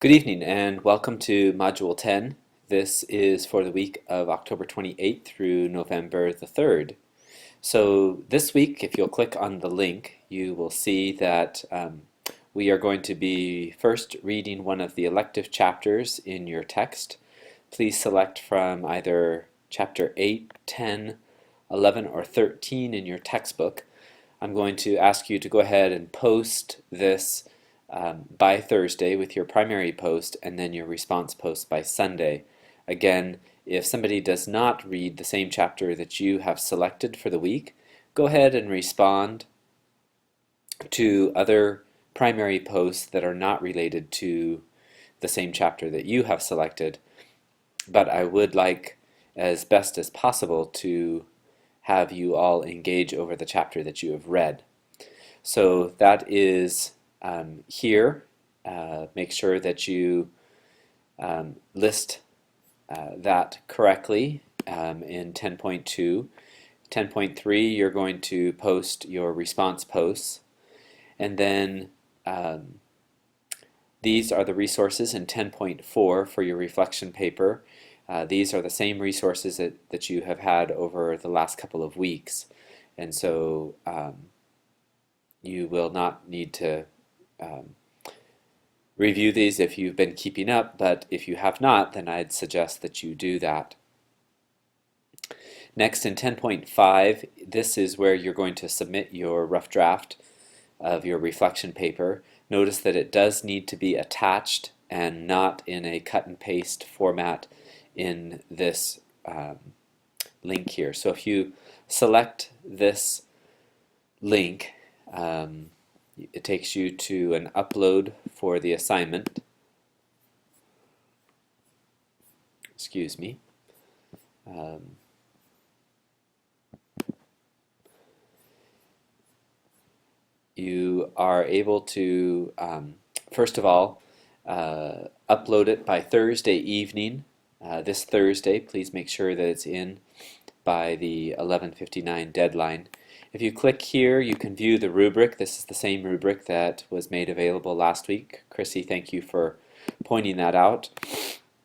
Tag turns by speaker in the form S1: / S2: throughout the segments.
S1: Good evening and welcome to Module 10. This is for the week of October 28th through November the 3rd. So this week, if you'll click on the link, you will see that we are going to be first reading one of the elective chapters in your text. Please select from either chapter 8, 10, 11, or 13 in your textbook. I'm going to ask you to go ahead and post this by Thursday with your primary post and then your response post by Sunday. Again, if somebody does not read the same chapter that you have selected for the week, go ahead and respond to other primary posts that are not related to the same chapter that you have selected. But I would like, as best as possible, to have you all engage over the chapter that you have read. So that is here. Make sure that you list that correctly in 10.2. 10.3, you're going to post your response posts, and then these are the resources in 10.4 for your reflection paper. These are the same resources that you have had over the last couple of weeks, and so you will not need to review these if you've been keeping up, but if you have not, then I'd suggest that you do that. Next, in 10.5, this is where you're going to submit your rough draft of your reflection paper. Notice that it does need to be attached and not in a cut and paste format in this link here. So if you select this link, it takes you to an upload for the assignment. Excuse me. You are able to, first of all, upload it by Thursday evening. This Thursday, please make sure that it's in by the 11:59 deadline. If you click here, you can view the rubric. This is the same rubric that was made available last week. Chrissy, thank you for pointing that out.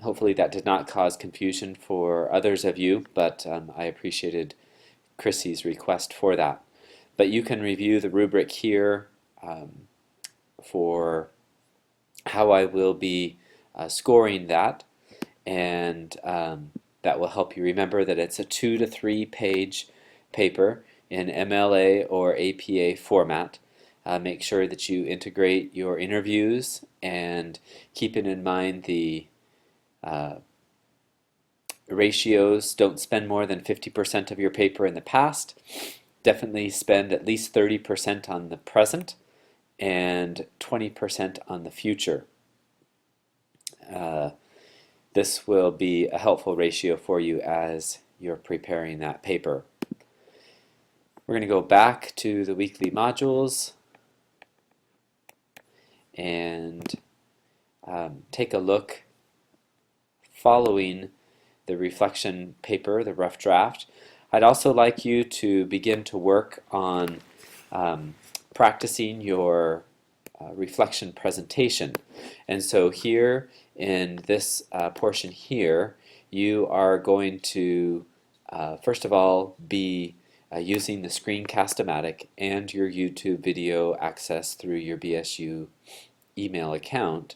S1: Hopefully that did not cause confusion for others of you, but I appreciated Chrissy's request for that. But you can review the rubric here for how I will be scoring that, and that will help you remember that it's a 2 to 3 page paper in MLA or APA format. Make sure that you integrate your interviews and keeping in mind the ratios. Don't spend more than 50% of your paper in the past. Definitely spend at least 30% on the present and 20% on the future. This will be a helpful ratio for you as you're preparing that paper. We're going to go back to the weekly modules and take a look following the reflection paper, the rough draft. I'd also like you to begin to work on practicing your reflection presentation. And so here in this portion here, you are going to first of all be using the Screencast-O-Matic and your YouTube video access through your BSU email account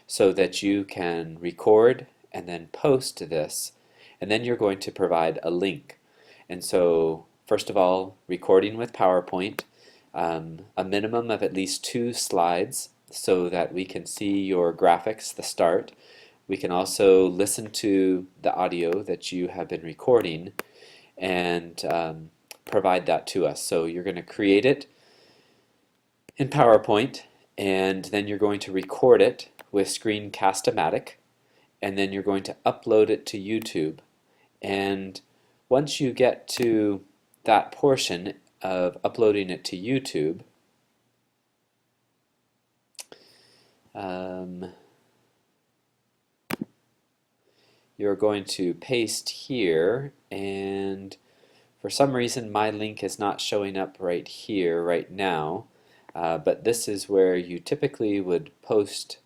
S1: so that you can record and then post this, and then you're going to provide a link. And so first of all, recording with PowerPoint, a minimum of at least 2 slides so that we can see your graphics, the start. We can also listen to the audio that you have been recording and provide that to us. So you're going to create it in PowerPoint, and then you're going to record it with Screencast-O-Matic, and then you're going to upload it to YouTube. And once you get to that portion of uploading it to YouTube, you're going to paste here, and for some reason my link is not showing up right here right now, but this is where you typically would post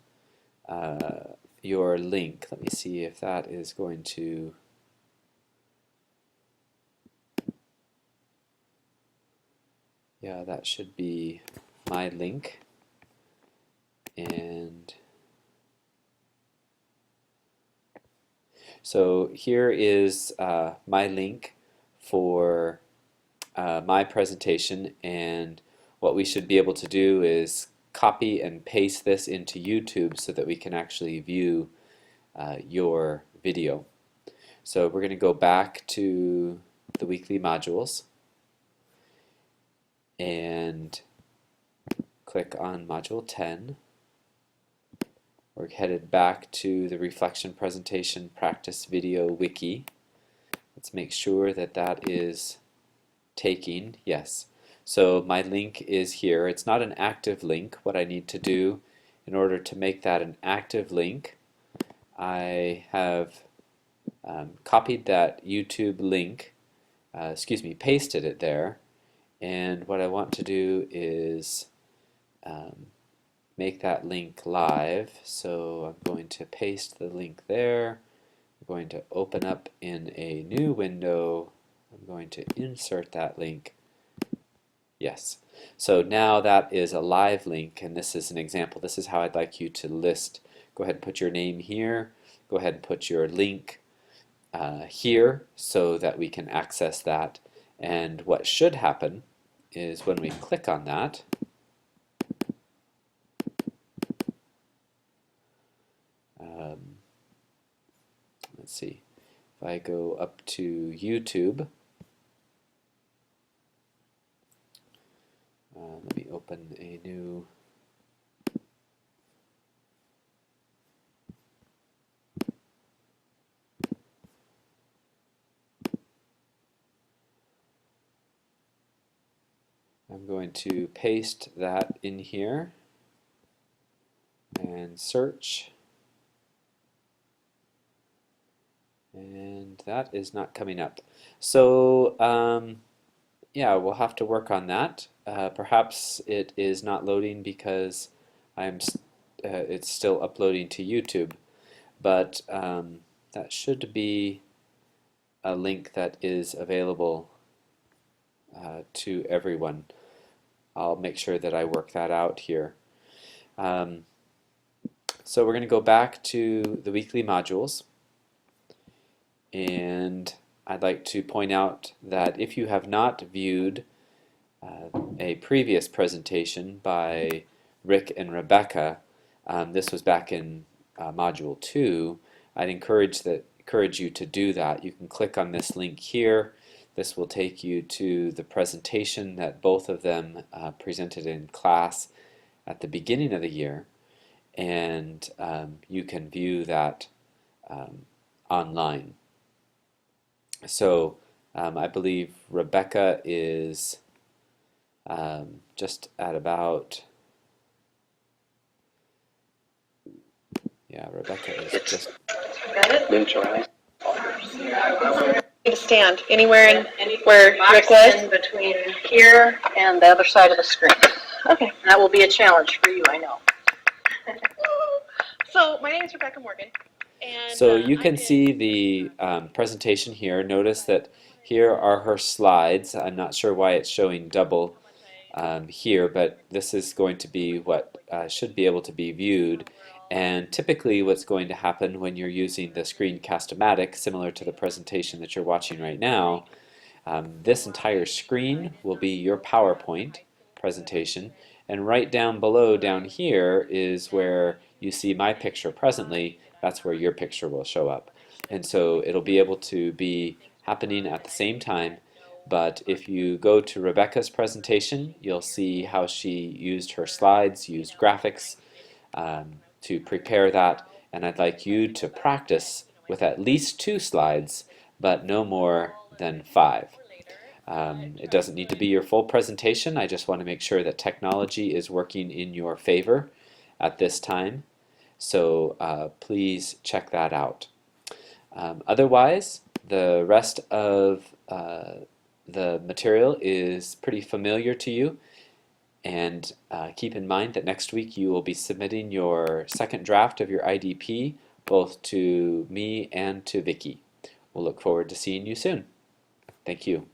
S1: your link. Let me see if that is going to... Yeah, that should be my link. And so here is my link for my presentation, and what we should be able to do is copy and paste this into YouTube so that we can actually view your video. So we're going to go back to the weekly modules and click on Module 10. We're headed back to the Reflection Presentation Practice Video Wiki. Let's make sure that that is taking. Yes. So my link is here. It's not an active link. What I need to do in order to make that an active link, I have copied that YouTube link, pasted it there, and what I want to do is make that link live. So I'm going to paste the link there. I'm going to open up in a new window. I'm going to insert that link. Yes. So now that is a live link, and this is an example. This is how I'd like you to list. Go ahead and put your name here. Go ahead and put your link here so that we can access that. And what should happen is when we click on that, let's see, if I go up to YouTube, let me open a new I'm going to paste that in here and search, and that is not coming up. So yeah, we'll have to work on that. Perhaps it is not loading because it's still uploading to YouTube, but that should be a link that is available to everyone. I'll make sure that I work that out here. So we're going to go back to the weekly modules, and I'd like to point out that if you have not viewed a previous presentation by Rick and Rebecca, this was back in Module 2, I'd encourage you to do that. You can click on this link here. This will take you to the presentation that both of them presented in class at the beginning of the year, and you can view that online. So I believe Rebecca is just at about, yeah, Rebecca is just...
S2: To stand anywhere where Rick was?
S3: In between here and the other side of the screen.
S2: Okay.
S3: And that will be a challenge for you, I know.
S2: So my name is Rebecca Morgan. And,
S1: so you can see the presentation here. Notice that here are her slides. I'm not sure why it's showing double here, but this is going to be what should be able to be viewed. And typically what's going to happen when you're using the Screencast-O-Matic, similar to the presentation that you're watching right now, this entire screen will be your PowerPoint presentation, and right down below down here is where you see my picture presently. That's where your picture will show up. And so it'll be able to be happening at the same time. But if you go to Rebecca's presentation, you'll see how she used her slides, used graphics to prepare that, and I'd like you to practice with at least 2 slides, but no more than 5. It doesn't need to be your full presentation. I just want to make sure that technology is working in your favor at this time. So please check that out. Otherwise, the rest of the material is pretty familiar to you, And keep in mind that next week you will be submitting your second draft of your IDP both to me and to Vicky. We'll look forward to seeing you soon. Thank you.